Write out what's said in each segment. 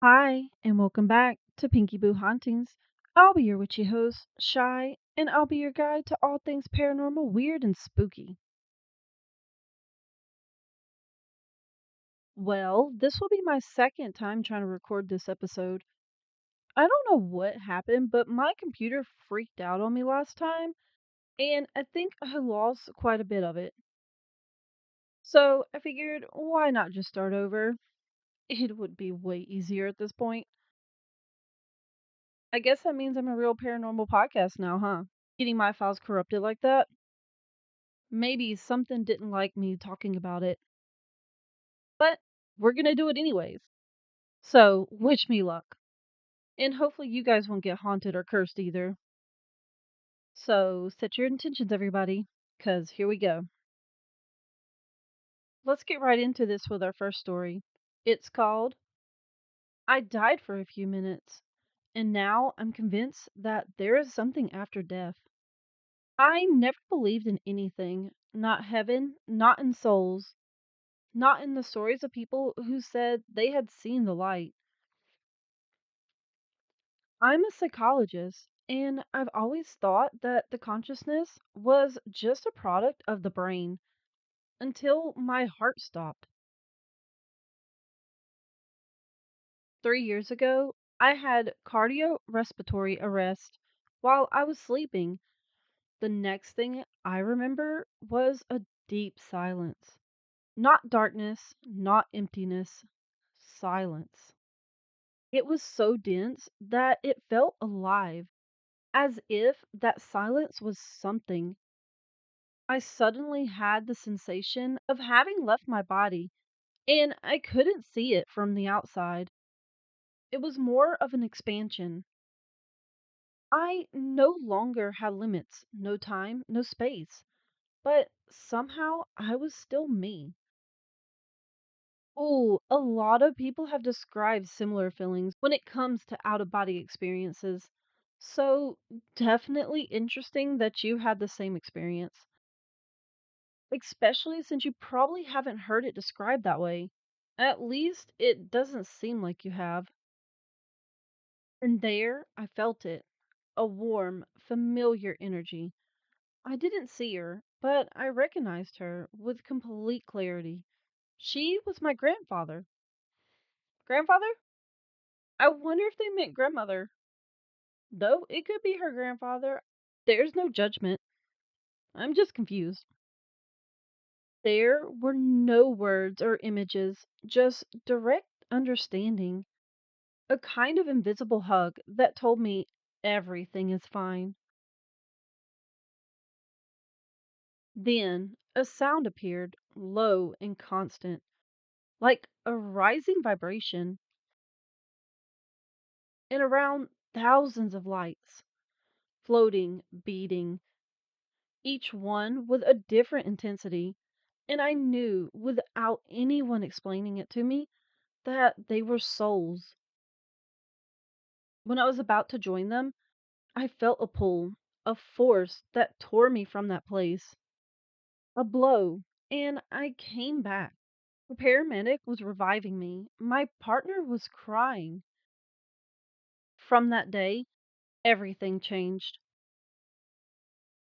Hi, and welcome back to Pinky Boo Hauntings. I'll be your witchy host, Shy, and I'll be your guide to all things paranormal, weird, and spooky. Well, this will be my second time trying to record this episode. I don't know what happened, but my computer freaked out on me last time, and I think I lost quite a bit of it. So I figured, why not just start over? It would be way easier at this point. I guess that means I'm a real paranormal podcast now, huh? Getting my files corrupted like that? Maybe something didn't like me talking about it, but we're gonna do it anyways. So, wish me luck. And hopefully, you guys won't get haunted or cursed either. So, set your intentions, everybody, because here we go. Let's get right into this with our first story. It's called I Died for a Few Minutes, and Now I'm Convinced That There Is Something After Death. I never believed in anything, not heaven, not in souls, not in the stories of people who said they had seen the light. I'm a psychologist, and I've always thought that the consciousness was just a product of the brain until my heart stopped. 3 years ago, I had cardiorespiratory arrest while I was sleeping. The next thing I remember was a deep silence. Not darkness, not emptiness, silence. It was so dense that it felt alive, as if that silence was something. I suddenly had the sensation of having left my body, and I couldn't see it from the outside. It was more of an expansion. I no longer had limits, no time, no space, but somehow I was still me. Oh, a lot of people have described similar feelings when it comes to out of body experiences. So, definitely interesting that you had the same experience, especially since you probably haven't heard it described that way. At least it doesn't seem like you have. And there I felt it, a warm, familiar energy. I didn't see her, but I recognized her with complete clarity. She was my grandfather. Grandfather? I wonder if they meant grandmother. Though it could be her grandfather. There's no judgment. I'm just confused. There were no words or images, just direct understanding. A kind of invisible hug that told me everything is fine. Then a sound appeared, low and constant, like a rising vibration, and around thousands of lights, floating, beating, each one with a different intensity. And I knew, without anyone explaining it to me, that they were souls. When I was about to join them, I felt a pull, a force that tore me from that place. A blow, and I came back. The paramedic was reviving me. My partner was crying. From that day, everything changed.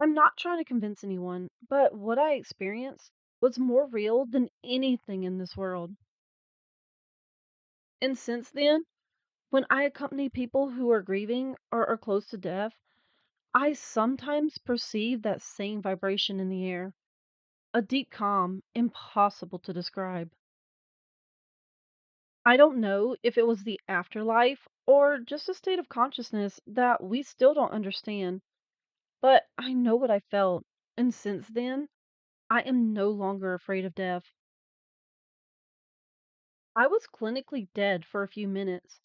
I'm not trying to convince anyone, but what I experienced was more real than anything in this world. And since then, when I accompany people who are grieving or are close to death, I sometimes perceive that same vibration in the air, a deep calm impossible to describe. I don't know if it was the afterlife or just a state of consciousness that we still don't understand, but I know what I felt, and since then, I am no longer afraid of death. I was clinically dead for a few minutes.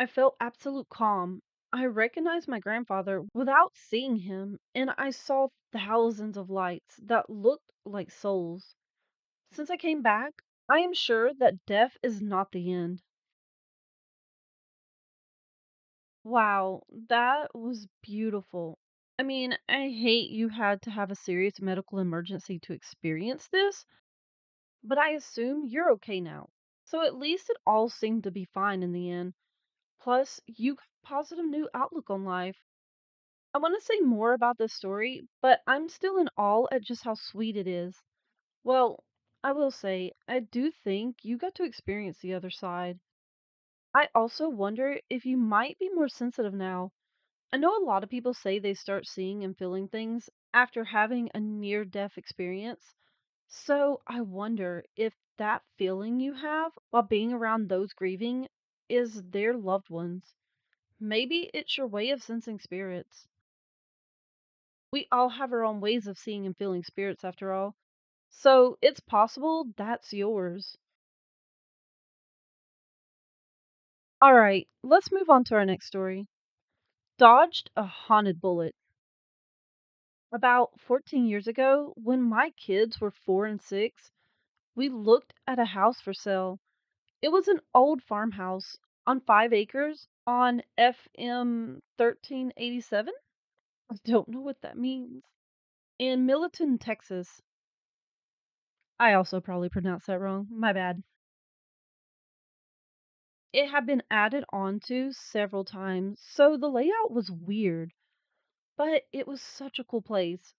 I felt absolute calm. I recognized my grandfather without seeing him, and I saw thousands of lights that looked like souls. Since I came back, I am sure that death is not the end. Wow, that was beautiful. I mean, I hate you had to have a serious medical emergency to experience this, but I assume you're okay now. So at least it all seemed to be fine in the end. Plus, you got a positive new outlook on life. I want to say more about this story, but I'm still in awe at just how sweet it is. Well, I will say, I do think you got to experience the other side. I also wonder if you might be more sensitive now. I know a lot of people say they start seeing and feeling things after having a near death experience. So I wonder if that feeling you have while being around those grieving is their loved ones. Maybe it's your way of sensing spirits. We all have our own ways of seeing and feeling spirits, after all. So it's possible that's yours. All right, let's move on to our next story. Dodged a haunted bullet. About 14 years ago, when my kids were 4 and 6, we looked at a house for sale. It was an old farmhouse on 5 acres on FM 1387. I don't know what that means. In Millerton, Texas. I also probably pronounced that wrong. My bad. It had been added onto several times, so the layout was weird, but it was such a cool place.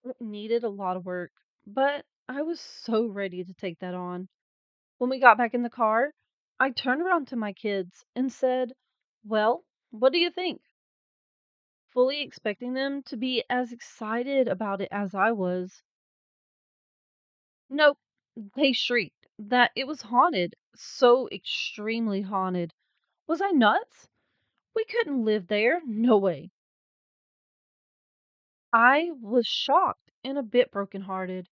It needed a lot of work, but I was so ready to take that on. When we got back in the car, I turned around to my kids and said, "Well, what do you think?" Fully expecting them to be as excited about it as I was. Nope, they shrieked that it was haunted, so extremely haunted. Was I nuts? We couldn't live there, no way. I was shocked and a bit brokenhearted,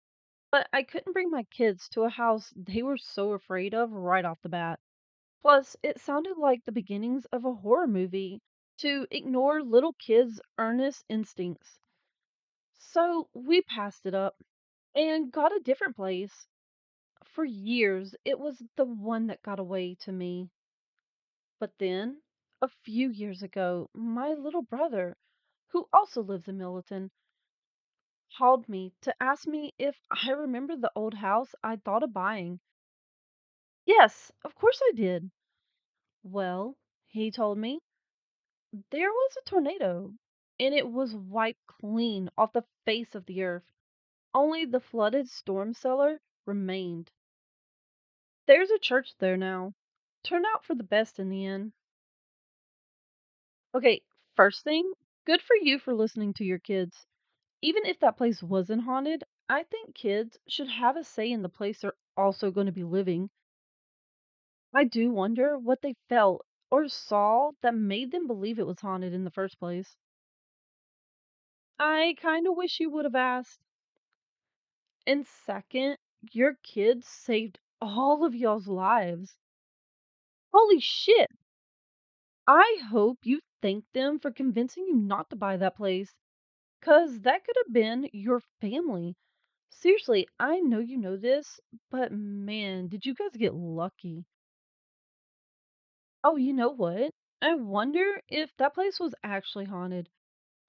but I couldn't bring my kids to a house they were so afraid of right off the bat. Plus, it sounded like the beginnings of a horror movie to ignore little kids' earnest instincts. So we passed it up and got a different place. For years, it was the one that got away to me. But then, a few years ago, my little brother, who also lives in Milton, called me to ask me if I remember the old house I'd thought of buying. Yes, of course I did. Well, he told me there was a tornado, and it was wiped clean off the face of the earth. Only the flooded storm cellar remained. There's a church there now. Turned out for the best in the end. Okay, first thing, good for you for listening to your kids. Even if that place wasn't haunted, I think kids should have a say in the place they're also going to be living. I do wonder what they felt or saw that made them believe it was haunted in the first place. I kind of wish you would have asked. And second, your kids saved all of y'all's lives. Holy shit! I hope you thank them for convincing you not to buy that place, 'cause that could have been your family. Seriously, I know you know this, but man, did you guys get lucky. Oh, you know what? I wonder if that place was actually haunted.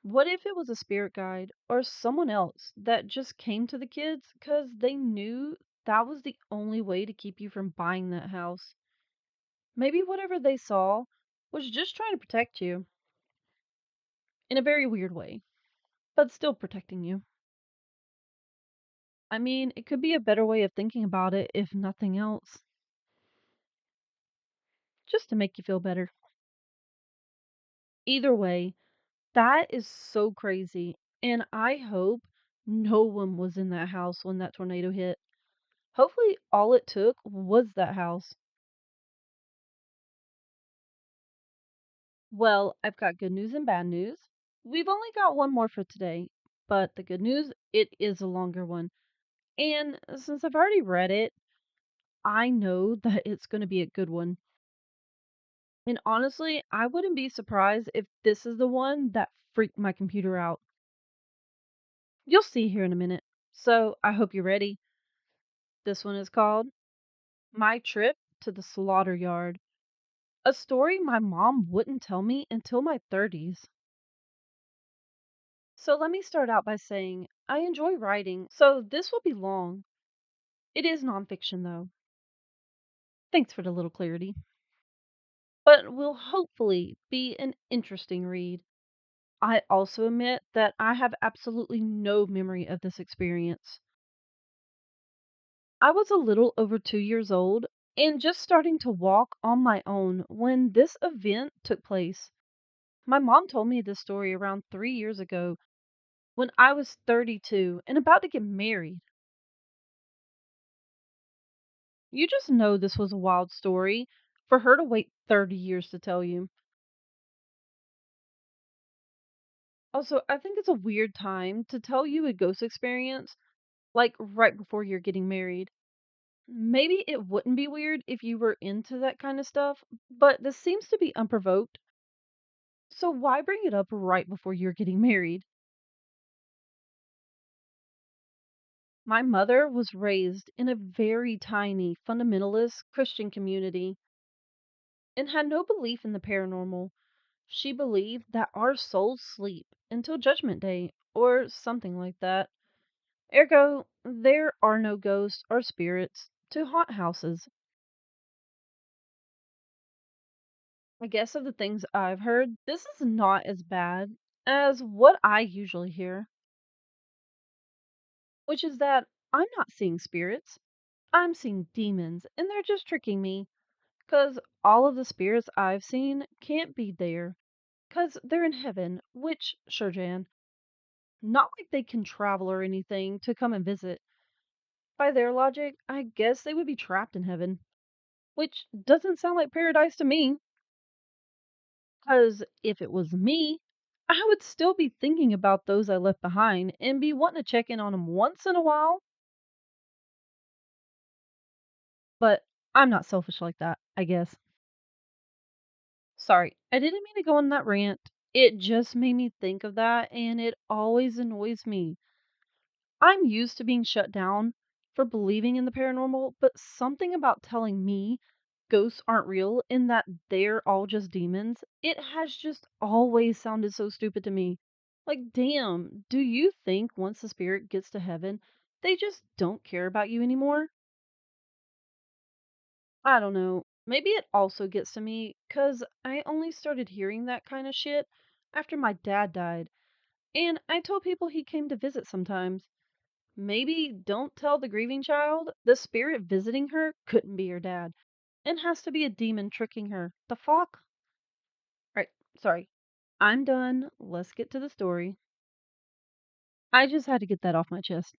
What if it was a spirit guide or someone else that just came to the kids because they knew that was the only way to keep you from buying that house? Maybe whatever they saw was just trying to protect you in a very weird way, but still protecting you. I mean, it could be a better way of thinking about it if nothing else, just to make you feel better. Either way, that is so crazy, and I hope no one was in that house when that tornado hit. Hopefully, all it took was that house. Well, I've got good news and bad news. We've only got one more for today, but the good news, it is a longer one. And since I've already read it, I know that it's going to be a good one. And honestly, I wouldn't be surprised if this is the one that freaked my computer out. You'll see here in a minute. So I hope you're ready. This one is called My Trip to the Slaughter Yard. A story my mom wouldn't tell me until my 30s. So let me start out by saying I enjoy writing, so this will be long. It is nonfiction though. Thanks for the little clarity. but will hopefully be an interesting read. I also admit that I have absolutely no memory of this experience. I was a little over 2 years old and just starting to walk on my own when this event took place. My mom told me this story around 3 years ago when I was 32 and about to get married. You just know this was a wild story for her to wait 30 years to tell you. Also, I think it's a weird time to tell you a ghost experience, like right before you're getting married. Maybe it wouldn't be weird if you were into that kind of stuff, but this seems to be unprovoked. So why bring it up right before you're getting married? My mother was raised in a very tiny fundamentalist Christian community and had no belief in the paranormal. She believed that our souls sleep until Judgment Day or something like that. Ergo, there are no ghosts or spirits to haunt houses. I guess of the things I've heard, this is not as bad as what I usually hear, which is that I'm not seeing spirits, I'm seeing demons, and they're just tricking me. Because all of the spirits I've seen can't be there, because they're in heaven, which, sure, Jan, not like they can travel or anything to come and visit. By their logic, I guess they would be trapped in heaven, which doesn't sound like paradise to me. Because if it was me, I would still be thinking about those I left behind and be wanting to check in on them once in a while. But I'm not selfish like that, I guess. Sorry, I didn't mean to go on that rant. It just made me think of that, and it always annoys me. I'm used to being shut down for believing in the paranormal, but something about telling me ghosts aren't real and that they're all just demons, it has just always sounded so stupid to me. Like, damn, do you think once the spirit gets to heaven, they just don't care about you anymore? I don't know. Maybe it also gets to me because I only started hearing that kind of shit after my dad died, and I told people he came to visit sometimes. Maybe don't tell the grieving child the spirit visiting her couldn't be her dad and has to be a demon tricking her. The fuck? Right, sorry. I'm done. Let's get to the story. I just had to get that off my chest.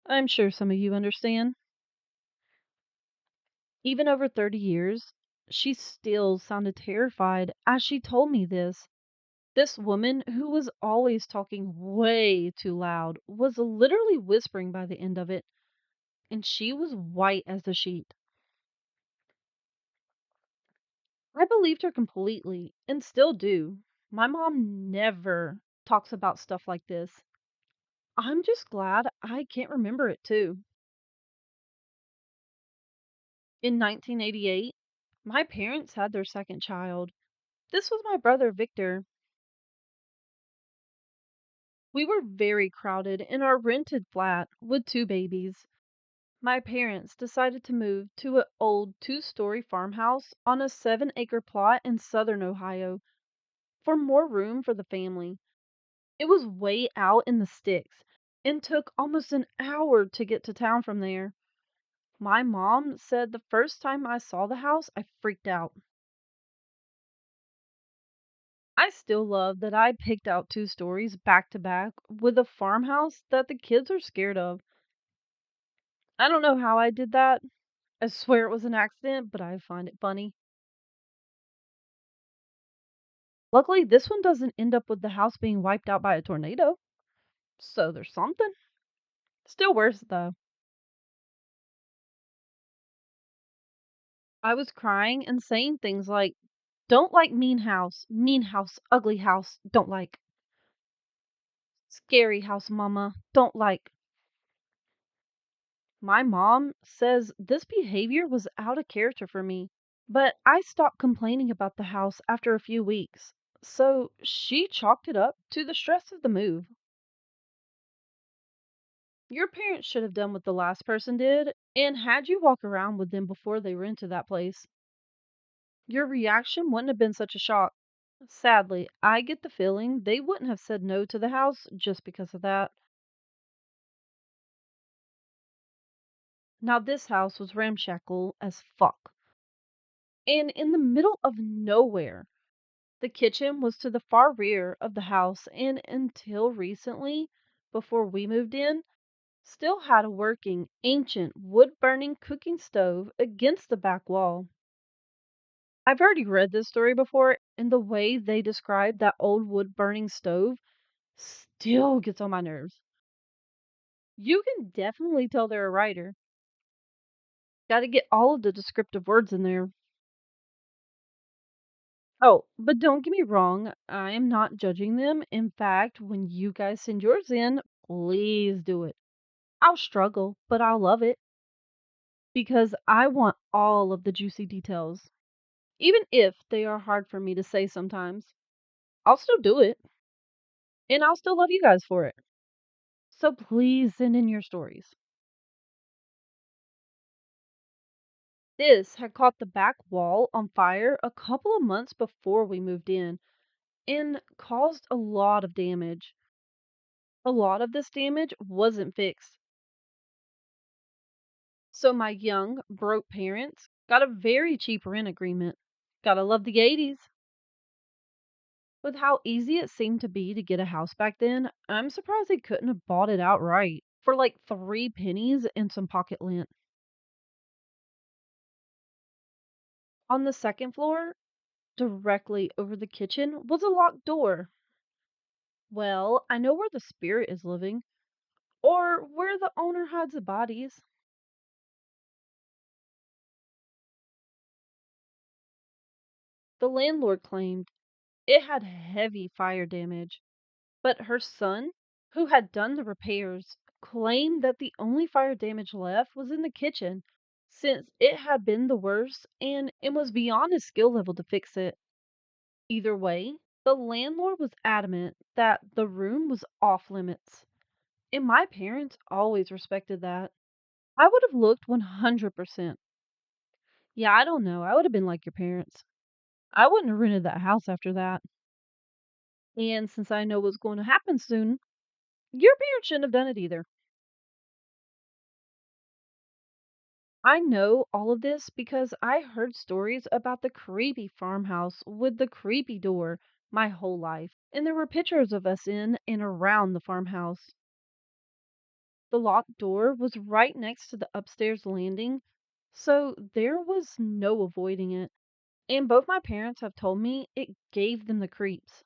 I'm sure some of you understand. Even over 30 years, she still sounded terrified as she told me this. This woman, who was always talking way too loud, was literally whispering by the end of it, and she was white as a sheet. I believed her completely and still do. My mom never talks about stuff like this. I'm just glad I can't remember it too. In 1988, my parents had their second child. This was my brother Victor. We were very crowded in our rented flat with two babies. My parents decided to move to an old 2-story farmhouse on a 7-acre plot in southern Ohio for more room for the family. It was way out in the sticks and took almost an hour to get to town from there. My mom said the first time I saw the house, I freaked out. I still love that I picked out 2 stories back to back with a farmhouse that the kids are scared of. I don't know how I did that. I swear it was an accident, but I find it funny. Luckily, this one doesn't end up with the house being wiped out by a tornado. So there's something. Still worse, though. I was crying and saying things like, don't like mean house, ugly house, don't like. Scary house, mama, don't like. My mom says this behavior was out of character for me, but I stopped complaining about the house after a few weeks. So she chalked it up to the stress of the move. Your parents should have done what the last person did and had you walk around with them before they were into that place. Your reaction wouldn't have been such a shock. Sadly, I get the feeling they wouldn't have said no to the house just because of that. Now, this house was ramshackle as fuck. And in the middle of nowhere. The kitchen was to the far rear of the house, and until recently, before we moved in, still had a working, ancient, wood burning cooking stove against the back wall. I've already read this story before, and the way they describe that old wood burning stove still gets on my nerves. You can definitely tell they're a writer. Gotta get all of the descriptive words in there. Oh, but don't get me wrong, I am not judging them. In fact, when you guys send yours in, please do it. I'll struggle, but I'll love it because I want all of the juicy details. Even if they are hard for me to say sometimes, I'll still do it and I'll still love you guys for it. So please send in your stories. This had caught the back wall on fire a couple of months before we moved in and caused a lot of damage. A lot of this damage wasn't fixed. So my young, broke parents got a very cheap rent agreement. Gotta love the 80s. With how easy it seemed to be to get a house back then, I'm surprised they couldn't have bought it outright for like 3 pennies and some pocket lint. On the second floor, directly over the kitchen, was a locked door. Well, I know where the spirit is living, or where the owner hides the bodies. The landlord claimed it had heavy fire damage. But her son, who had done the repairs, claimed that the only fire damage left was in the kitchen, since it had been the worst and it was beyond his skill level to fix it. Either way, the landlord was adamant that the room was off limits, and my parents always respected that. I would have looked 100%. Yeah, I don't know. I would have been like your parents. I wouldn't have rented that house after that. And since I know what's going to happen soon, your parents shouldn't have done it either. I know all of this because I heard stories about the creepy farmhouse with the creepy door my whole life, and there were pictures of us in and around the farmhouse. The locked door was right next to the upstairs landing, so there was no avoiding it. And both my parents have told me it gave them the creeps.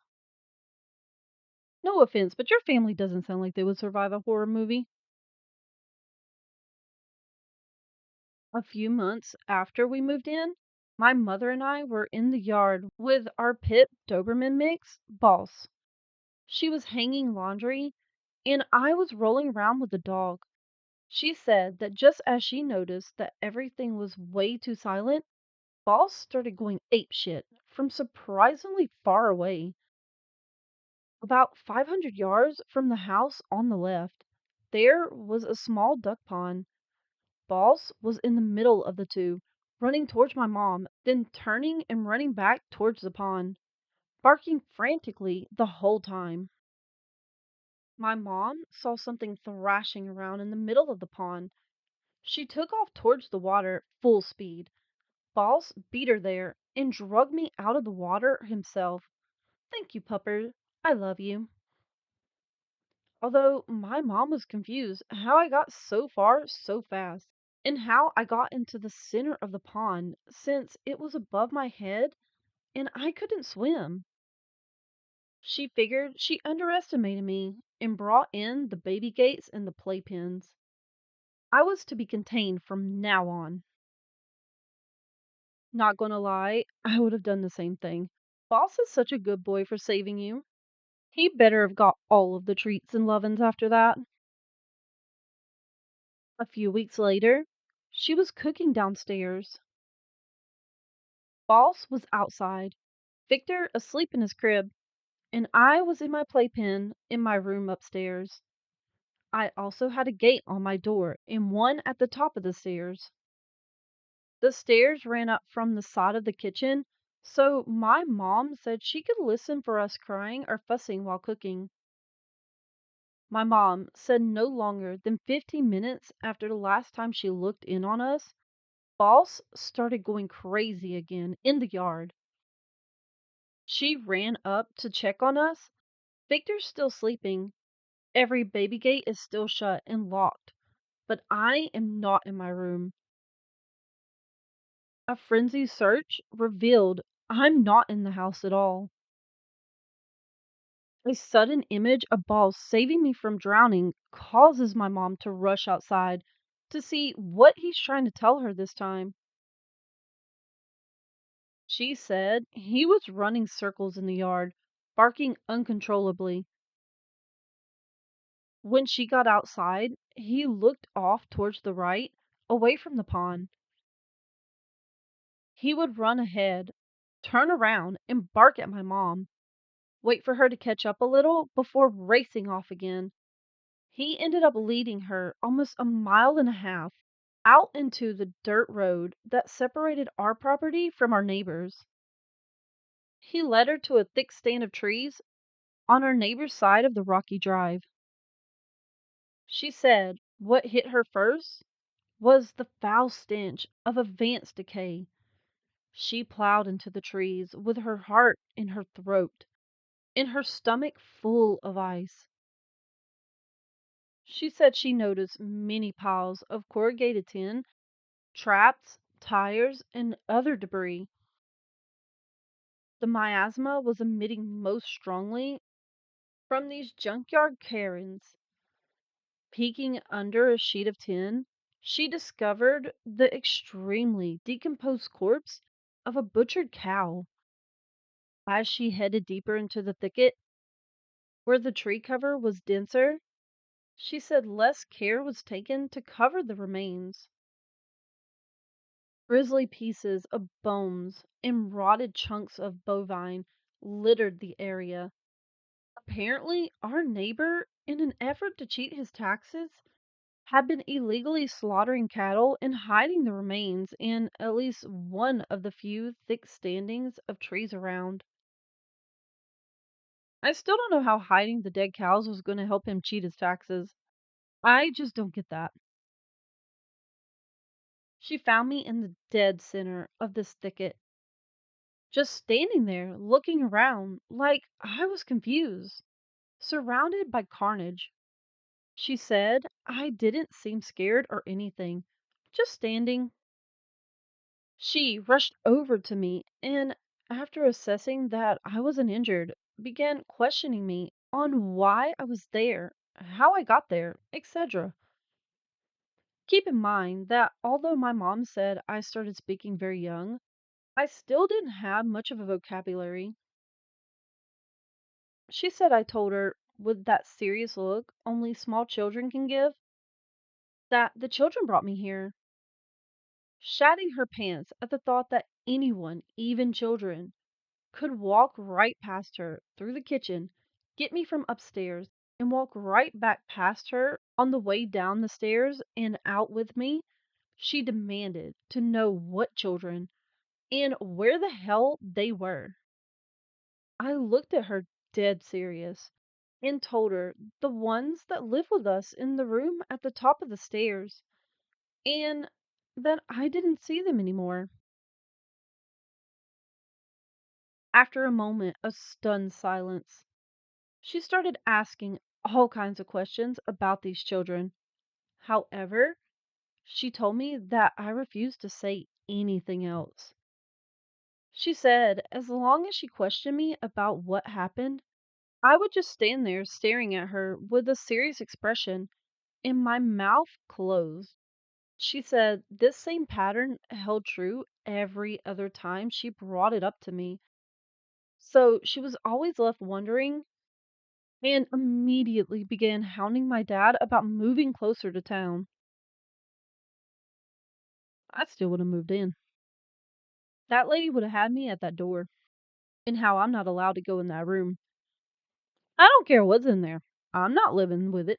No offense, but your family doesn't sound like they would survive a horror movie. A few months after we moved in, my mother and I were in the yard with our pit Doberman mix, Boss. She was hanging laundry, and I was rolling around with the dog. She said that just as she noticed that everything was way too silent, Boss started going apeshit from surprisingly far away. About 500 yards from the house on the left, there was a small duck pond. Boss was in the middle of the two, running towards my mom, then turning and running back towards the pond, barking frantically the whole time. My mom saw something thrashing around in the middle of the pond. She took off towards the water full speed. Boss beat her there and dragged me out of the water himself. Thank you, pupper. I love you. Although my mom was confused how I got so far so fast, and how I got into the center of the pond since it was above my head and I couldn't swim. She figured she underestimated me and brought in the baby gates and the playpens. I was to be contained from now on. Not gonna lie, I would have done the same thing. Boss is such a good boy for saving you. He better have got all of the treats and lovin's after that. A few weeks later, she was cooking downstairs. Boss was outside, Victor asleep in his crib, and I was in my playpen in my room upstairs. I also had a gate on my door and one at the top of the stairs. The stairs ran up from the side of the kitchen, so my mom said she could listen for us crying or fussing while cooking. My mom said no longer than 15 minutes after the last time she looked in on us, Boss started going crazy again in the yard. She ran up to check on us. Victor's still sleeping. Every baby gate is still shut and locked, but I am not in my room. A frenzied search revealed I'm not in the house at all. A sudden image of Balls saving me from drowning causes my mom to rush outside to see what he's trying to tell her this time. She said he was running circles in the yard, barking uncontrollably. When she got outside, he looked off towards the right, away from the pond. He would run ahead, turn around, and bark at my mom, wait for her to catch up a little before racing off again. He ended up leading her almost a mile and a half out into the dirt road that separated our property from our neighbors. He led her to a thick stand of trees on our neighbor's side of the rocky drive. She said what hit her first was the foul stench of advanced decay. She plowed into the trees with her heart in her throat and her stomach full of ice. She said she noticed many piles of corrugated tin, traps, tires, and other debris. The miasma was emitting most strongly from these junkyard cairns. Peeking under a sheet of tin, she discovered the extremely decomposed corpse of a butchered cow. As she headed deeper into the thicket, where the tree cover was denser, she said less care was taken to cover the remains. Grisly pieces of bones and rotted chunks of bovine littered the area. Apparently, our neighbor, in an effort to cheat his taxes, had been illegally slaughtering cattle and hiding the remains in at least one of the few thick standings of trees around. I still don't know how hiding the dead cows was going to help him cheat his taxes. I just don't get that. She found me in the dead center of this thicket, just standing there looking around like I was confused, surrounded by carnage. She said I didn't seem scared or anything, just standing. She rushed over to me and, after assessing that I wasn't injured, began questioning me on why I was there, how I got there, etc. Keep in mind that although my mom said I started speaking very young, I still didn't have much of a vocabulary. She said I told her, with that serious look only small children can give, that the children brought me here. Shatting her pants at the thought that anyone, even children, could walk right past her through the kitchen, get me from upstairs, and walk right back past her on the way down the stairs and out with me, she demanded to know what children and where the hell they were. I looked at her dead serious and told her the ones that live with us in the room at the top of the stairs, and that I didn't see them anymore. After a moment of stunned silence, she started asking all kinds of questions about these children. However, she told me that I refused to say anything else. She said as long as she questioned me about what happened, I would just stand there staring at her with a serious expression and my mouth closed. She said this same pattern held true every other time she brought it up to me. So she was always left wondering and immediately began hounding my dad about moving closer to town. I still would have moved in. That lady would have had me at that door, and how I'm not allowed to go in that room. I don't care what's in there. I'm not living with it.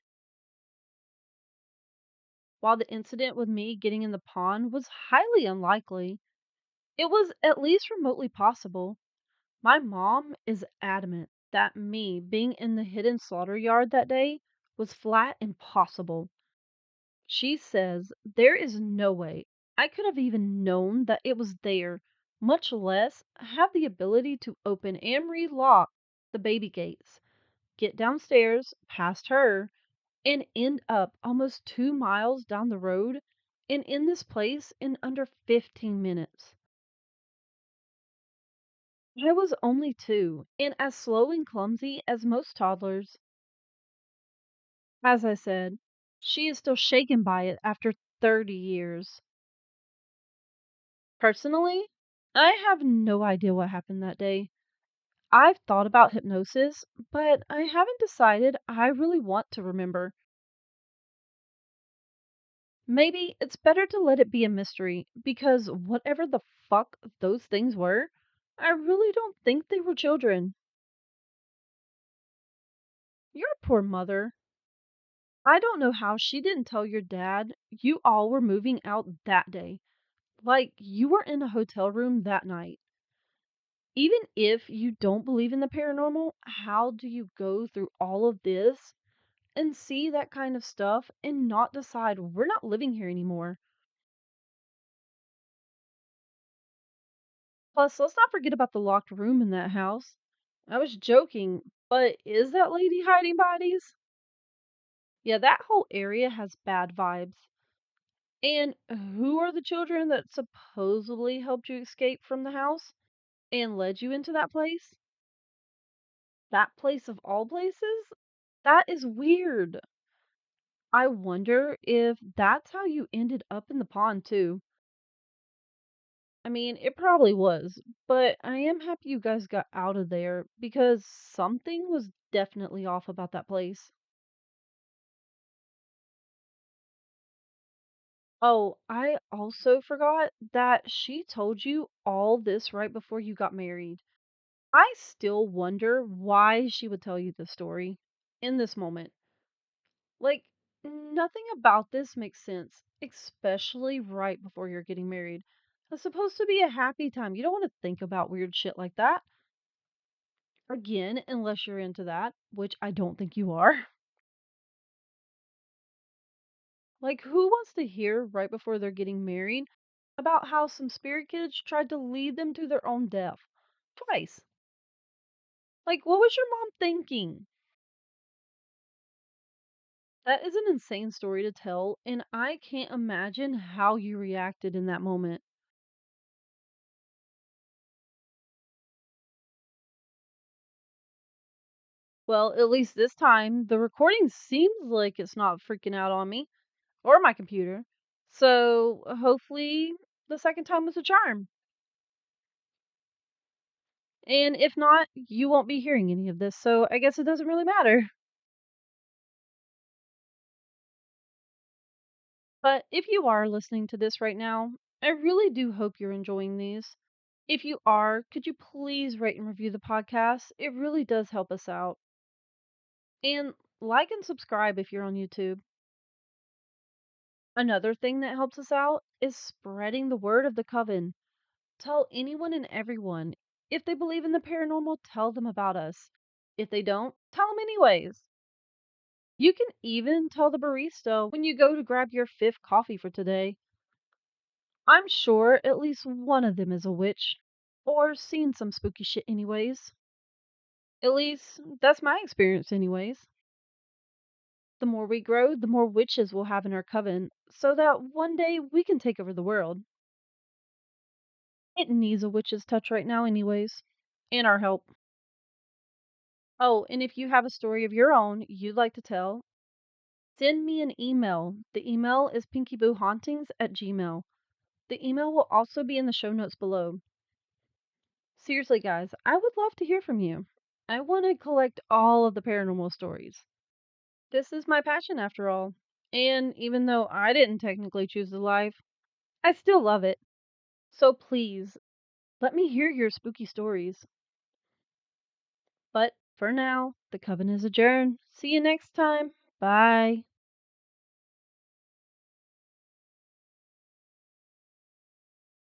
while the incident with me getting in the pond was highly unlikely. It was at least remotely possible. My mom is adamant that me being in the hidden slaughter yard that day was flat impossible. She says there is no way I could have even known that it was there, much less have the ability to open and relock the baby gates, get downstairs past her, and end up almost 2 miles down the road and in this place in under 15 minutes. I was only 2 and as slow and clumsy as most toddlers. As I said, she is still shaken by it after 30 years. Personally, I have no idea what happened that day. I've thought about hypnosis, but I haven't decided I really want to remember. Maybe it's better to let it be a mystery, because whatever the fuck those things were, I really don't think they were children. Your poor mother. I don't know how she didn't tell your dad you all were moving out that day. Like, you were in a hotel room that night. Even if you don't believe in the paranormal, how do you go through all of this and see that kind of stuff and not decide we're not living here anymore? Plus, let's not forget about the locked room in that house. I was joking, but is that lady hiding bodies? Yeah, that whole area has bad vibes. And who are the children that supposedly helped you escape from the house and led you into that place? That place of all places? That is weird. I wonder if that's how you ended up in the pond, too. I mean, it probably was, but I am happy you guys got out of there because something was definitely off about that place. Oh, I also forgot that she told you all this right before you got married. I still wonder why she would tell you this story in this moment. Like, nothing about this makes sense, especially right before you're getting married. It's supposed to be a happy time. You don't want to think about weird shit like that. Again, unless you're into that, which I don't think you are. Like, who wants to hear right before they're getting married about how some spirit kids tried to lead them to their own death? Twice. Like, what was your mom thinking? That is an insane story to tell, and I can't imagine how you reacted in that moment. Well, at least this time, the recording seems like it's not freaking out on me or my computer. So hopefully the second time was a charm. And if not, you won't be hearing any of this, so I guess it doesn't really matter. But if you are listening to this right now, I really do hope you're enjoying these. If you are, could you please rate and review the podcast? It really does help us out. And like and subscribe if you're on YouTube. Another thing that helps us out is spreading the word of the coven. Tell anyone and everyone. If they believe in the paranormal, tell them about us. If they don't, tell them anyways. You can even tell the barista when you go to grab your fifth coffee for today. I'm sure at least one of them is a witch. Or seen some spooky shit, anyways. At least, that's my experience, anyways. The more we grow, the more witches we'll have in our coven, so that one day we can take over the world. It needs a witch's touch right now, anyways. And our help. Oh, and if you have a story of your own you'd like to tell, send me an email. The email is pinkyboohauntings@gmail. The email will also be in the show notes below. Seriously, guys, I would love to hear from you. I want to collect all of the paranormal stories. This is my passion, after all. And even though I didn't technically choose the life, I still love it. So please, let me hear your spooky stories. But for now, the coven is adjourned. See you next time. Bye.